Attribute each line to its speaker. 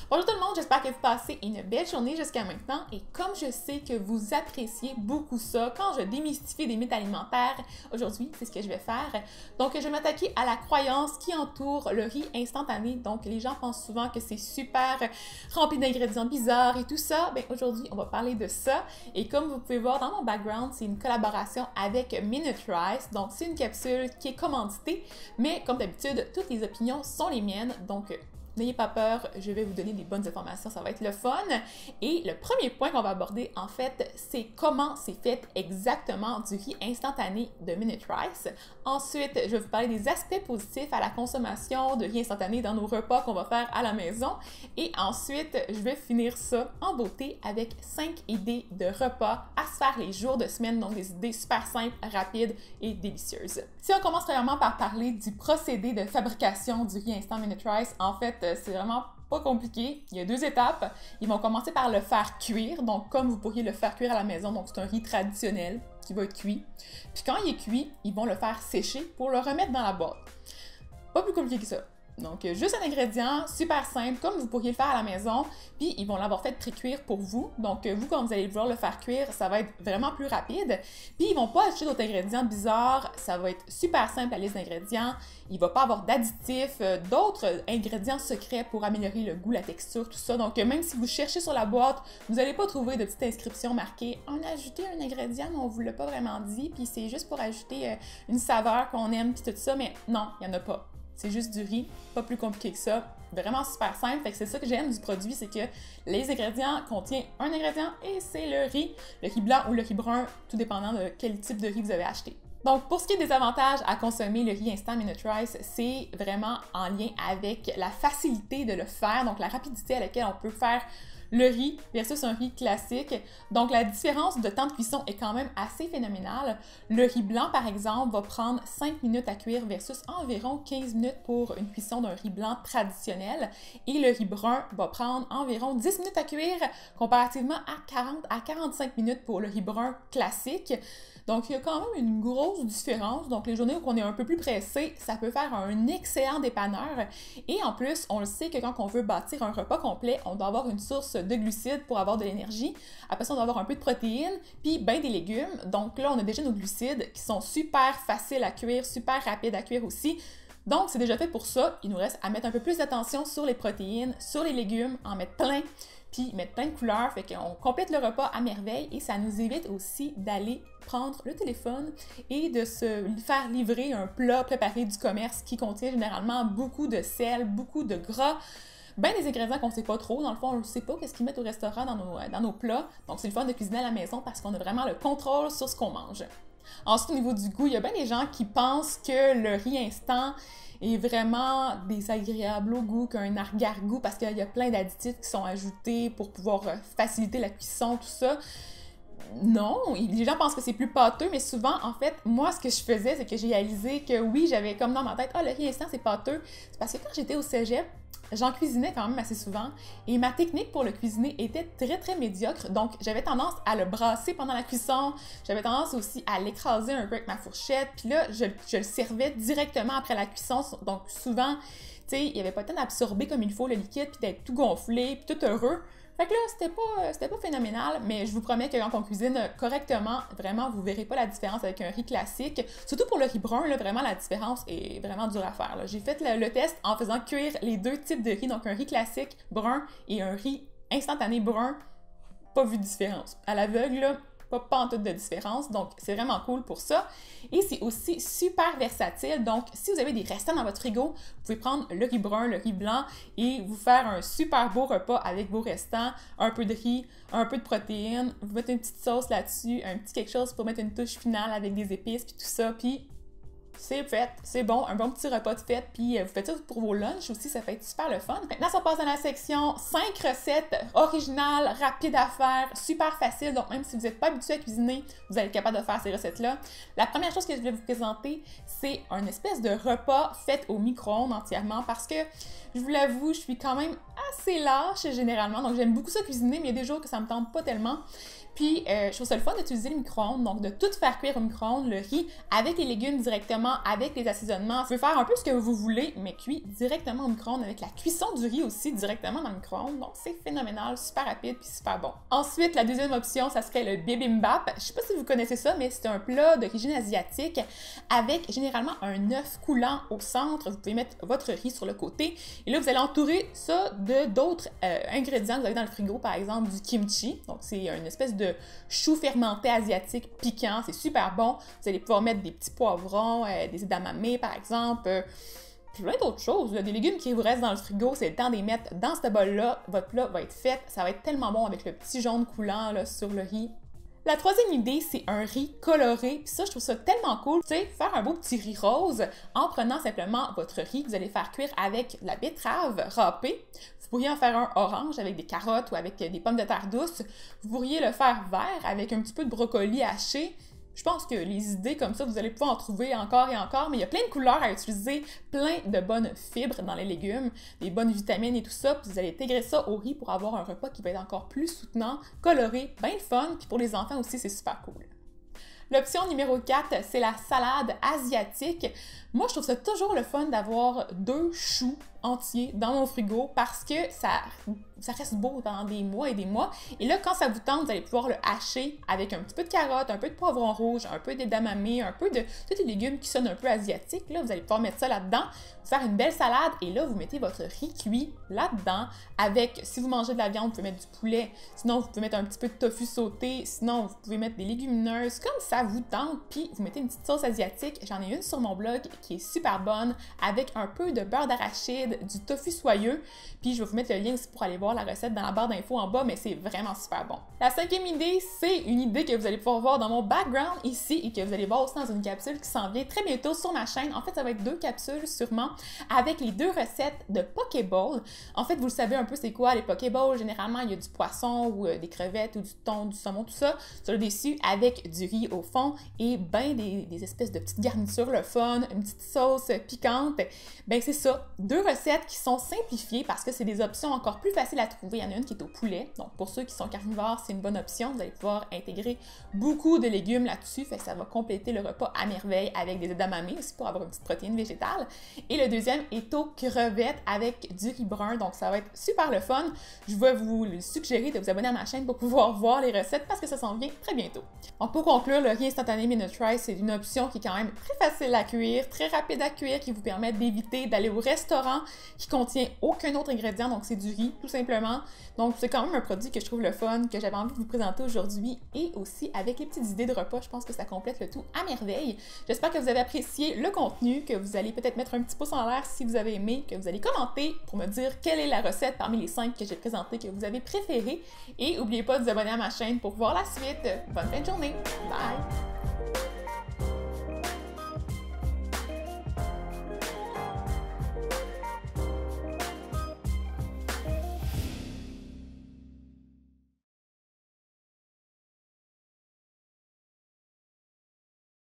Speaker 1: Bonjour tout le monde, j'espère que vous passez une belle journée jusqu'à maintenant et comme je sais que vous appréciez beaucoup ça quand je démystifie des mythes alimentaires, aujourd'hui c'est ce que je vais faire. Donc je vais m'attaquer à la croyance qui entoure le riz instantané. Donc les gens pensent souvent que c'est super rempli d'ingrédients bizarres et tout ça. Bien aujourd'hui on va parler de ça et comme vous pouvez voir dans mon background, c'est une collaboration avec Minute Rice. Donc c'est une capsule qui est commanditée, mais comme d'habitude, toutes les opinions sont les miennes. Donc n'ayez pas peur, je vais vous donner des bonnes informations, ça va être le fun. Et le premier point qu'on va aborder, en fait, c'est comment c'est fait exactement du riz instantané de Minute Rice. Ensuite, je vais vous parler des aspects positifs à la consommation de riz instantané dans nos repas qu'on va faire à la maison. Et ensuite, je vais finir ça en beauté avec 5 idées de repas à se faire les jours de semaine, donc des idées super simples, rapides et délicieuses. Si on commence premièrement par parler du procédé de fabrication du riz instant Minute Rice, en fait, c'est vraiment pas compliqué. Il y a 2 étapes. Ils vont commencer par le faire cuire, donc comme vous pourriez le faire cuire à la maison, donc c'est un riz traditionnel qui va être cuit. Puis quand il est cuit, ils vont le faire sécher pour le remettre dans la boîte. Pas plus compliqué que ça. Donc, juste un ingrédient super simple, comme vous pourriez le faire à la maison, puis ils vont l'avoir fait pré-cuire pour vous. Donc, vous, quand vous allez vouloir le faire cuire, ça va être vraiment plus rapide. Puis, ils vont pas ajouter d'autres ingrédients bizarres, ça va être super simple la liste d'ingrédients. Il va pas avoir d'additifs, d'autres ingrédients secrets pour améliorer le goût, la texture, tout ça. Donc, même si vous cherchez sur la boîte, vous n'allez pas trouver de petite inscription marquée « On a ajouté un ingrédient, mais on vous l'a pas vraiment dit, puis c'est juste pour ajouter une saveur qu'on aime, puis tout ça. » Mais non, il n'y en a pas. C'est juste du riz, pas plus compliqué que ça, vraiment super simple. Fait que c'est ça que j'aime du produit, c'est que les ingrédients contiennent un ingrédient et c'est le riz blanc ou le riz brun, tout dépendant de quel type de riz vous avez acheté. Donc, pour ce qui est des avantages à consommer le riz instant Minute Rice, c'est vraiment en lien avec la facilité de le faire, donc la rapidité à laquelle on peut faire le riz versus un riz classique. Donc, la différence de temps de cuisson est quand même assez phénoménale. Le riz blanc, par exemple, va prendre 5 minutes à cuire versus environ 15 minutes pour une cuisson d'un riz blanc traditionnel. Et le riz brun va prendre environ 10 minutes à cuire comparativement à 40 à 45 minutes pour le riz brun classique. Donc, il y a quand même une grosse différence. Donc, les journées où on est un peu plus pressé, ça peut faire un excellent dépanneur. Et en plus, on le sait que quand on veut bâtir un repas complet, on doit avoir une source de glucides pour avoir de l'énergie. Après ça, on doit avoir un peu de protéines, puis ben des légumes. Donc là, on a déjà nos glucides qui sont super faciles à cuire, super rapides à cuire aussi. Donc, c'est déjà fait pour ça. Il nous reste à mettre un peu plus d'attention sur les protéines, sur les légumes, en mettre plein, puis mettre plein de couleurs, fait qu'on complète le repas à merveille et ça nous évite aussi d'aller prendre le téléphone et de se faire livrer un plat préparé du commerce qui contient généralement beaucoup de sel, beaucoup de gras, ben des ingrédients qu'on ne sait pas trop. Dans le fond, on ne sait pas qu'est-ce qu'ils mettent au restaurant dans nos plats. Donc, c'est le fun de cuisiner à la maison parce qu'on a vraiment le contrôle sur ce qu'on mange. Ensuite, au niveau du goût, il y a bien des gens qui pensent que le riz instant est vraiment désagréable au goût, qu'un arrière-goût parce qu'il y a plein d'additifs qui sont ajoutés pour pouvoir faciliter la cuisson, tout ça. Non, les gens pensent que c'est plus pâteux, mais souvent, en fait, moi, ce que je faisais, c'est que j'ai réalisé que oui, j'avais comme dans ma tête « Ah, le riz instant, c'est pâteux ». C'est parce que quand j'étais au cégep, j'en cuisinais quand même assez souvent et ma technique pour le cuisiner était très médiocre. Donc, j'avais tendance à le brasser pendant la cuisson. J'avais tendance aussi à l'écraser un peu avec ma fourchette. Puis là, je le servais directement après la cuisson. Donc, souvent, tu sais, il n'y avait pas le temps d'absorber comme il faut le liquide puis d'être tout gonflé puis tout heureux. Fait que là, c'était pas phénoménal, mais je vous promets que quand on cuisine correctement, vraiment, vous verrez pas la différence avec un riz classique. Surtout pour le riz brun, là, vraiment, la différence est vraiment dure à faire. J'ai fait le test en faisant cuire les 2 types de riz, donc un riz classique brun et un riz instantané brun. Pas vu de différence. À l'aveugle, là, pas en toute de différence, donc c'est vraiment cool pour ça. Et c'est aussi super versatile, donc si vous avez des restants dans votre frigo, vous pouvez prendre le riz brun, le riz blanc et vous faire un super beau repas avec vos restants, un peu de riz, un peu de protéines, vous mettez une petite sauce là-dessus, un petit quelque chose pour mettre une touche finale avec des épices puis tout ça, puis c'est fait, c'est bon, un bon petit repas de fête, puis vous faites ça pour vos lunchs aussi, ça fait être super le fun. Maintenant, ça passe dans la section 5 recettes originales, rapides à faire, super faciles, donc même si vous n'êtes pas habitué à cuisiner, vous allez être capable de faire ces recettes-là. La première chose que je vais vous présenter, c'est un espèce de repas fait au micro-ondes entièrement, parce que, je vous l'avoue, je suis quand même assez lâche généralement, donc j'aime beaucoup ça cuisiner, mais il y a des jours que ça me tente pas tellement. Puis, je trouve ça le fun d'utiliser le micro-ondes, donc de tout faire cuire au micro-ondes, le riz, avec les légumes directement directement avec les assaisonnements. Vous pouvez faire un peu ce que vous voulez, mais cuit directement au micro-ondes avec la cuisson du riz aussi directement dans le micro-ondes. Donc c'est phénoménal, super rapide puis super bon. Ensuite, la deuxième option, ça serait le bibimbap. Je sais pas si vous connaissez ça, mais c'est un plat d'origine asiatique avec généralement un œuf coulant au centre. Vous pouvez mettre votre riz sur le côté et là, vous allez entourer ça de d'autres ingrédients que vous avez dans le frigo, par exemple du kimchi. Donc c'est une espèce de chou fermenté asiatique piquant, c'est super bon. Vous allez pouvoir mettre des petits poivrons, des edamame par exemple, puis plein d'autres choses. Là. Des légumes qui vous restent dans le frigo, c'est le temps de les mettre dans ce bol-là. Votre plat va être fait, ça va être tellement bon avec le petit jaune coulant là, sur le riz. La troisième idée, c'est un riz coloré. Puis ça, je trouve ça tellement cool. Tu sais, faire un beau petit riz rose en prenant simplement votre riz que vous allez faire cuire avec de la betterave râpée. Vous pourriez en faire un orange avec des carottes ou avec des pommes de terre douces. Vous pourriez le faire vert avec un petit peu de brocoli haché. Je pense que les idées comme ça, vous allez pouvoir en trouver encore et encore, mais il y a plein de couleurs à utiliser, plein de bonnes fibres dans les légumes, des bonnes vitamines et tout ça, puis vous allez intégrer ça au riz pour avoir un repas qui va être encore plus soutenant, coloré, bien le fun, puis pour les enfants aussi, c'est super cool. L'option numéro 4, c'est la salade asiatique. Moi, je trouve ça toujours le fun d'avoir 2 choux entiers dans mon frigo parce que ça reste beau pendant des mois et des mois. Et là, quand ça vous tente, vous allez pouvoir le hacher avec un petit peu de carotte, un peu de poivron rouge, un peu d'edamame, un peu de tous les légumes qui sonnent un peu asiatiques. Là, vous allez pouvoir mettre ça là-dedans, faire une belle salade et là, vous mettez votre riz cuit là-dedans avec, si vous mangez de la viande, vous pouvez mettre du poulet. Sinon, vous pouvez mettre un petit peu de tofu sauté. Sinon, vous pouvez mettre des légumineuses comme ça vous tente. Puis, vous mettez une petite sauce asiatique. J'en ai une sur mon blog qui est super bonne avec un peu de beurre d'arachide, du tofu soyeux. Puis, je vais vous mettre le lien aussi pour aller voir la recette dans la barre d'infos en bas, mais c'est vraiment super bon. La cinquième idée, c'est une idée que vous allez pouvoir voir dans mon background ici et que vous allez voir aussi dans une capsule qui s'en vient très bientôt sur ma chaîne. En fait, ça va être 2 capsules sûrement avec les 2 recettes de Pokéball. En fait, vous le savez un peu c'est quoi les Pokéballs. Généralement, il y a du poisson ou des crevettes ou du thon, du saumon, tout ça sur le dessus avec du riz au fond et ben des espèces de petites garnitures le fun, une petite sauce piquante. Ben c'est ça, 2 recettes qui sont simplifiées parce que c'est des options encore plus faciles à trouver. Il y en a une qui est au poulet. Donc pour ceux qui sont carnivores, c'est une bonne option. Vous allez pouvoir intégrer beaucoup de légumes là-dessus. Fait que ça va compléter le repas à merveille avec des edamame aussi pour avoir une petite protéine végétale. Et le deuxième est aux crevettes avec du riz brun. Donc ça va être super le fun. Je vais vous suggérer de vous abonner à ma chaîne pour pouvoir voir les recettes parce que ça s'en vient très bientôt. Donc pour conclure, le riz instantané Minute Rice, c'est une option qui est quand même très facile à cuire, très rapide à cuire, qui vous permet d'éviter d'aller au restaurant, qui contient aucun autre ingrédient, donc c'est du riz tout simplement. Donc c'est quand même un produit que je trouve le fun, que j'avais envie de vous présenter aujourd'hui et aussi avec les petites idées de repas, je pense que ça complète le tout à merveille. J'espère que vous avez apprécié le contenu, que vous allez peut-être mettre un petit pouce en l'air si vous avez aimé, que vous allez commenter pour me dire quelle est la recette parmi les 5 que j'ai présentées que vous avez préférée et n'oubliez pas de vous abonner à ma chaîne pour voir la suite. Bonne fin de journée! Bye!